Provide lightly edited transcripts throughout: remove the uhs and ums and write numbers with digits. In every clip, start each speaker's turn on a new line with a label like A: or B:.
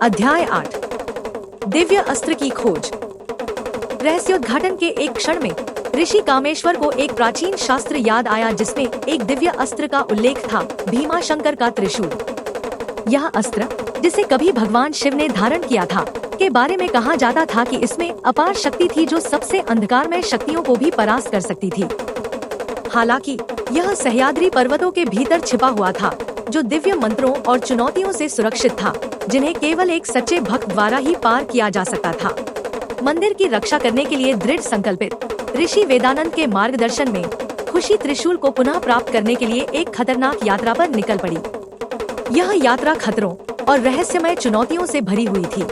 A: अध्याय 8 दिव्य अस्त्र की खोज। रहस्योद्घाटन के एक क्षण में ऋषि कामेश्वर को एक प्राचीन शास्त्र याद आया जिसमें एक दिव्य अस्त्र का उल्लेख था, भीमाशंकर का त्रिशूल। यह अस्त्र, जिसे कभी भगवान शिव ने धारण किया था, के बारे में कहा जाता था कि इसमें अपार शक्ति थी जो सबसे अंधकारमय शक्तियों को भी परास्त कर सकती थी। हालांकि यह सह्याद्री पर्वतों के भीतर छिपा हुआ था, जो दिव्य मंत्रों और चुनौतियों से सुरक्षित था, जिन्हें केवल एक सच्चे भक्त द्वारा ही पार किया जा सकता था। मंदिर की रक्षा करने के लिए दृढ़ संकल्पित ऋषि वेदानंद के मार्गदर्शन में खुशी त्रिशूल को पुनः प्राप्त करने के लिए एक खतरनाक यात्रा पर निकल पड़ी। यह यात्रा खतरों और रहस्यमय चुनौतियों से भरी हुई थी।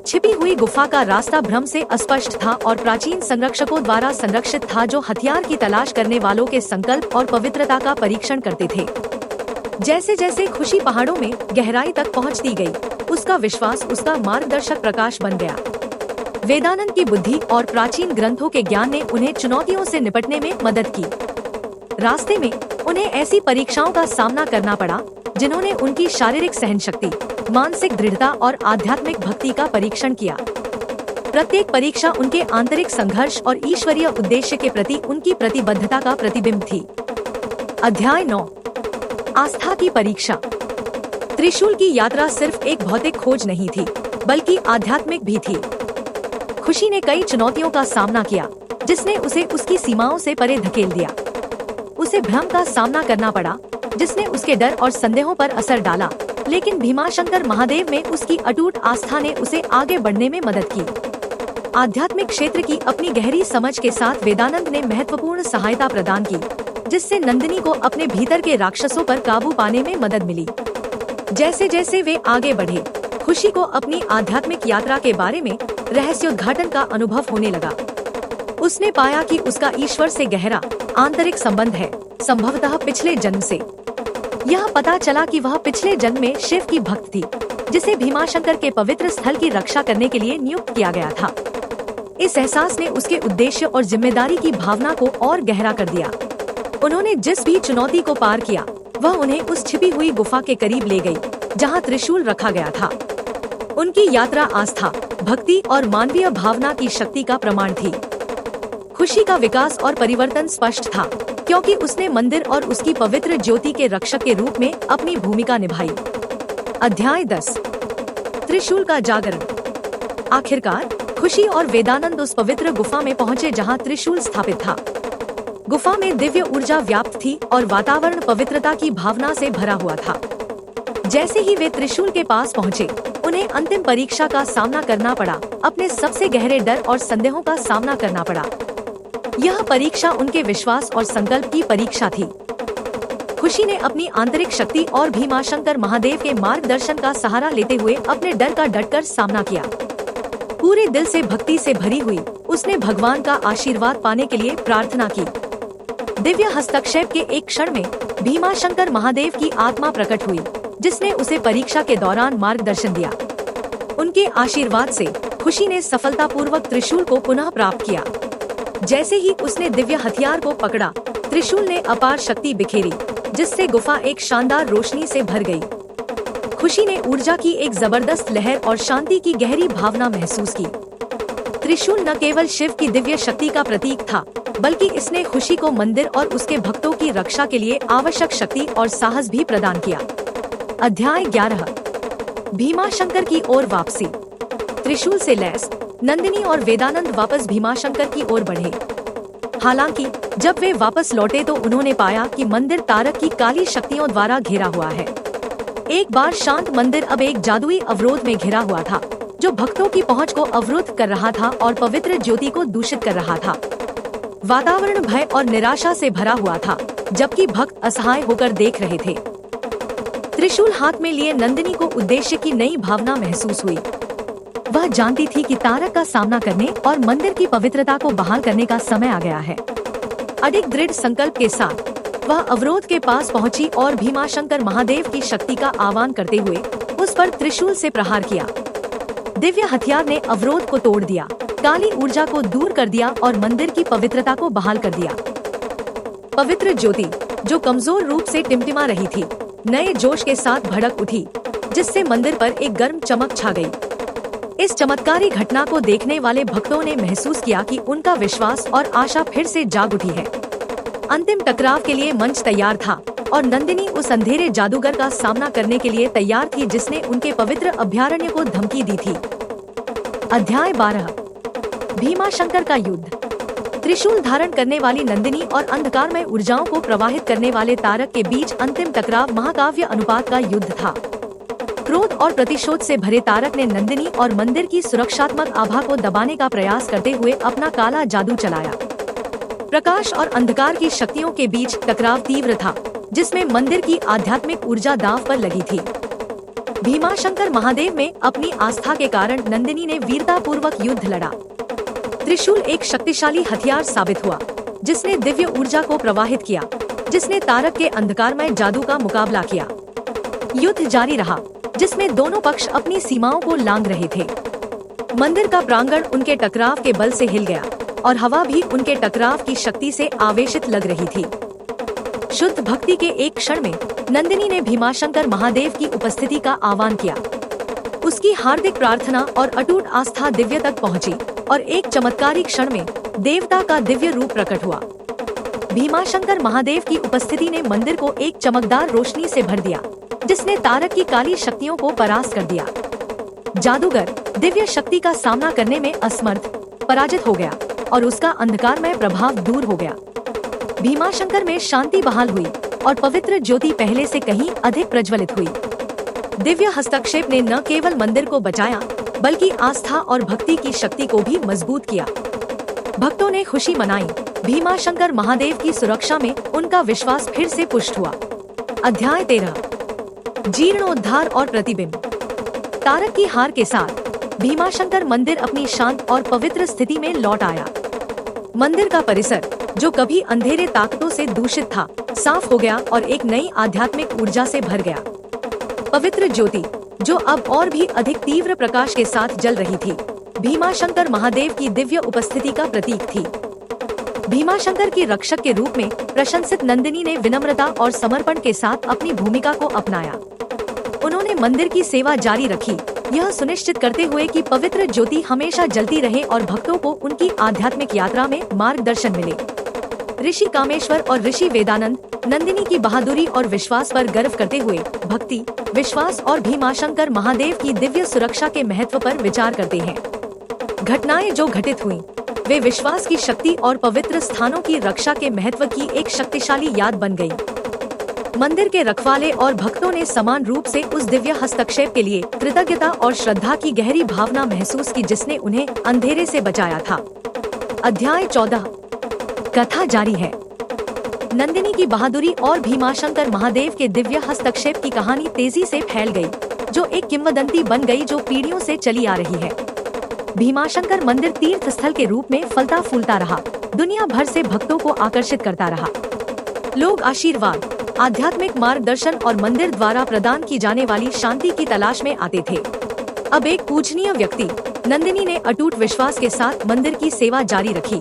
A: छिपी हुई गुफा का रास्ता भ्रम से अस्पष्ट था और प्राचीन संरक्षकों द्वारा संरक्षित था, जो हथियार की तलाश करने वालों के संकल्प और पवित्रता का परीक्षण करते थे। जैसे जैसे खुशी पहाड़ों में गहराई तक पहुंचती गई, उसका विश्वास उसका मार्गदर्शक प्रकाश बन गया। वेदानंद की बुद्धि और प्राचीन ग्रंथों के ज्ञान ने उन्हें चुनौतियों से निपटने में मदद की। रास्ते में उन्हें ऐसी परीक्षाओं का सामना करना पड़ा जिन्होंने उनकी शारीरिक सहनशक्ति, मानसिक दृढ़ता और आध्यात्मिक भक्ति का परीक्षण किया। प्रत्येक परीक्षा उनके आंतरिक संघर्ष और ईश्वरीय उद्देश्य के प्रति उनकी प्रतिबद्धता का प्रतिबिंब थी। अध्याय 9 आस्था की परीक्षा। त्रिशूल की यात्रा सिर्फ एक भौतिक खोज नहीं थी, बल्कि आध्यात्मिक भी थी। खुशी ने कई चुनौतियों का सामना किया, जिसने उसे उसकी सीमाओं से परे धकेल दिया। उसे भ्रम का सामना करना पड़ा, जिसने उसके डर और संदेहों पर असर डाला, लेकिन भीमाशंकर महादेव में उसकी अटूट आस्था ने उसे आगे बढ़ने में मदद की। आध्यात्मिक क्षेत्र की अपनी गहरी समझ के साथ वेदानंद ने महत्वपूर्ण सहायता प्रदान की, जिससे नंदिनी को अपने भीतर के राक्षसों पर काबू पाने में मदद मिली। जैसे जैसे वे आगे बढ़े, खुशी को अपनी आध्यात्मिक यात्रा के बारे में रहस्योद्घाटन का अनुभव होने लगा। उसने पाया कि उसका ईश्वर से गहरा आंतरिक संबंध है, संभवतः पिछले जन्म से। यह पता चला कि वह पिछले जन्म में शिव की भक्त थी, जिसे भीमाशंकर के पवित्र स्थल की रक्षा करने के लिए नियुक्त किया गया था। इस एहसास ने उसके उद्देश्य और जिम्मेदारी की भावना को और गहरा कर दिया। उन्होंने जिस भी चुनौती को पार किया, वह उन्हें उस छिपी हुई गुफा के करीब ले गई, जहां त्रिशूल रखा गया था। उनकी यात्रा आस्था, भक्ति और मानवीय भावना की शक्ति का प्रमाण थी। खुशी का विकास और परिवर्तन स्पष्ट था, क्योंकि उसने मंदिर और उसकी पवित्र ज्योति के रक्षक के रूप में अपनी भूमिका निभाई। अध्याय 10 त्रिशूल का जागरण। आखिरकार खुशी और वेदानंद उस पवित्र गुफा में पहुँचे जहाँ त्रिशूल स्थापित था। गुफा में दिव्य ऊर्जा व्याप्त थी और वातावरण पवित्रता की भावना से भरा हुआ था। जैसे ही वे त्रिशूल के पास पहुँचे, उन्हें अंतिम परीक्षा का सामना करना पड़ा। अपने सबसे गहरे डर और संदेहों का सामना करना पड़ा। यह परीक्षा उनके विश्वास और संकल्प की परीक्षा थी। खुशी ने अपनी आंतरिक शक्ति और भीमाशंकर महादेव के मार्गदर्शन का सहारा लेते हुए अपने डर का डटकर सामना किया। पूरे दिल से भक्ति से भरी हुई उसने भगवान का आशीर्वाद पाने के लिए प्रार्थना की। दिव्य हस्तक्षेप के एक क्षण में भीमाशंकर महादेव की आत्मा प्रकट हुई, जिसने उसे परीक्षा के दौरान मार्गदर्शन दिया। उनके आशीर्वाद से खुशी ने सफलतापूर्वक त्रिशूल को पुनः प्राप्त किया। जैसे ही उसने दिव्य हथियार को पकड़ा, त्रिशूल ने अपार शक्ति बिखेरी, जिससे गुफा एक शानदार रोशनी से भर गई। खुशी ने ऊर्जा की एक जबरदस्त लहर और शांति की गहरी भावना महसूस की। त्रिशूल न केवल शिव की दिव्य शक्ति का प्रतीक था, बल्कि इसने खुशी को मंदिर और उसके भक्तों की रक्षा के लिए आवश्यक शक्ति और साहस भी प्रदान किया। अध्याय 11 भीमाशंकर की ओर वापसी। त्रिशूल से लैस नंदिनी और वेदानंद वापस भीमाशंकर की ओर बढ़े। हालांकि जब वे वापस लौटे तो उन्होंने पाया कि मंदिर तारक की काली शक्तियों द्वारा घिरा हुआ है। एक बार शांत मंदिर अब एक जादुई अवरोध में घिरा हुआ था, जो भक्तों की पहुंच को अवरुद्ध कर रहा था और पवित्र ज्योति को दूषित कर रहा था। वातावरण भय और निराशा से भरा हुआ था, जबकि भक्त असहाय होकर देख रहे थे। त्रिशूल हाथ में लिए नंदिनी को उद्देश्य की नई भावना महसूस हुई। वह जानती थी कि तारक का सामना करने और मंदिर की पवित्रता को बहाल करने का समय आ गया है। अधिक दृढ़ संकल्प के साथ वह अवरोध के पास पहुंची और भीमाशंकर महादेव की शक्ति का आह्वान करते हुए उस पर त्रिशूल से प्रहार किया। दिव्य हथियार ने अवरोध को तोड़ दिया, काली ऊर्जा को दूर कर दिया और मंदिर की पवित्रता को बहाल कर दिया। पवित्र ज्योति, जो कमजोर रूप से टिमटिमा रही थी, नए जोश के साथ भड़क उठी, जिससे मंदिर पर एक गर्म चमक छा गई। इस चमत्कारी घटना को देखने वाले भक्तों ने महसूस किया कि उनका विश्वास और आशा फिर से जाग उठी है। अंतिम टकराव के लिए मंच तैयार था और नंदिनी उस अंधेरे जादूगर का सामना करने के लिए तैयार थी जिसने उनके पवित्र अभयारण्य को धमकी दी थी। अध्याय 12 भीमाशंकर का युद्ध। त्रिशूल धारण करने वाली नंदिनी और अंधकारमय ऊर्जाओं को प्रवाहित करने वाले तारक के बीच अंतिम टकराव महाकाव्य अनुपात का युद्ध था। क्रोध और प्रतिशोध से भरे तारक ने नंदिनी और मंदिर की सुरक्षात्मक आभा को दबाने का प्रयास करते हुए अपना काला जादू चलाया। प्रकाश और अंधकार की शक्तियों के बीच टकराव तीव्र था, जिसमें मंदिर की आध्यात्मिक ऊर्जा दांव पर लगी थी। भीमाशंकर महादेव में अपनी आस्था के कारण नंदिनी ने वीरतापूर्वक युद्ध लड़ा। त्रिशूल एक शक्तिशाली हथियार साबित हुआ, जिसने दिव्य ऊर्जा को प्रवाहित किया, जिसने तारक के अंधकारमय जादू का मुकाबला किया। युद्ध जारी रहा, जिसमें दोनों पक्ष अपनी सीमाओं को लांघ रहे थे। मंदिर का प्रांगण उनके टकराव के बल से हिल गया और हवा भी उनके टकराव की शक्ति से आवेशित लग रही थी। शुद्ध भक्ति के एक क्षण में नंदिनी ने भीमाशंकर महादेव की उपस्थिति का आह्वान किया। उसकी हार्दिक प्रार्थना और अटूट आस्था दिव्य तक पहुंची और एक चमत्कारी क्षण में देवता का दिव्य रूप प्रकट हुआ। भीमाशंकर महादेव की उपस्थिति ने मंदिर को एक चमकदार रोशनी से भर दिया, जिसने तारक की काली शक्तियों को परास्त कर दिया। जादूगर दिव्य शक्ति का सामना करने में असमर्थ पराजित हो गया और उसका अंधकारमय प्रभाव दूर हो गया। भीमाशंकर में शांति बहाल हुई और पवित्र ज्योति पहले से कहीं अधिक प्रज्वलित हुई। दिव्य हस्तक्षेप ने न केवल मंदिर को बचाया, बल्कि आस्था और भक्ति की शक्ति को भी मजबूत किया। भक्तों ने खुशी मनाई। भीमाशंकर महादेव की सुरक्षा में उनका विश्वास फिर से पुष्ट हुआ। अध्याय 13 जीर्णोद्धार और प्रतिबिंब। तारक की हार के साथ भीमाशंकर मंदिर अपनी शांत और पवित्र स्थिति में लौट आया। मंदिर का परिसर, जो कभी अंधेरे ताकतों से दूषित था, साफ हो गया और एक नई आध्यात्मिक ऊर्जा से भर गया। पवित्र ज्योति, जो अब और भी अधिक तीव्र प्रकाश के साथ जल रही थी, भीमाशंकर महादेव की दिव्य उपस्थिति का प्रतीक थी। भीमाशंकर की रक्षक के रूप में प्रशंसित नंदिनी ने विनम्रता और समर्पण के साथ अपनी भूमिका को अपनाया। उन्होंने मंदिर की सेवा जारी रखी, यह सुनिश्चित करते हुए कि पवित्र ज्योति हमेशा जलती रहे और भक्तों को उनकी आध्यात्मिक यात्रा में मार्गदर्शन मिले। ऋषि कामेश्वर और ऋषि वेदानंद नंदिनी की बहादुरी और विश्वास पर गर्व करते हुए भक्ति, विश्वास और भीमाशंकर महादेव की दिव्य सुरक्षा के महत्व पर विचार करते हैं। घटनाएं जो घटित हुईं, वे विश्वास की शक्ति और पवित्र स्थानों की रक्षा के महत्व की एक शक्तिशाली याद बन गई। मंदिर के रखवाले और भक्तों ने समान रूप से उस दिव्य हस्तक्षेप के लिए कृतज्ञता और श्रद्धा की गहरी भावना महसूस की, जिसने उन्हें अंधेरे से बचाया था। अध्याय 14 कथा जारी है। नंदिनी की बहादुरी और भीमाशंकर महादेव के दिव्य हस्तक्षेप की कहानी तेजी से फैल गई, जो एक किंवदंती बन गई जो पीढ़ियों से चली आ रही है। भीमाशंकर मंदिर तीर्थ स्थल के रूप में फलता फूलता रहा, दुनिया भर से भक्तों को आकर्षित करता रहा। लोग आशीर्वाद, आध्यात्मिक मार्गदर्शन और मंदिर द्वारा प्रदान की जाने वाली शांति की तलाश में आते थे। अब एक पूजनीय व्यक्ति नंदिनी ने अटूट विश्वास के साथ मंदिर की सेवा जारी रखी।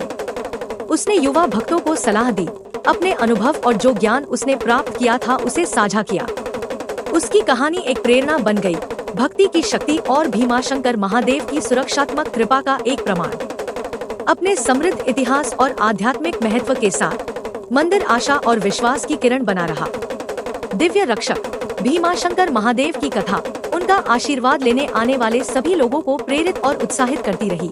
A: उसने युवा भक्तों को सलाह दी, अपने अनुभव और जो ज्ञान उसने प्राप्त किया था उसे साझा किया। उसकी कहानी एक प्रेरणा बन गई, भक्ति की शक्ति और भीमाशंकर महादेव की सुरक्षात्मक कृपा का एक प्रमाण। अपने समृद्ध इतिहास और आध्यात्मिक महत्व के साथ मंदिर आशा और विश्वास की किरण बना रहा। दिव्य रक्षक भीमाशंकर महादेव की कथा उनका आशीर्वाद लेने आने वाले सभी लोगों को प्रेरित और उत्साहित करती रही।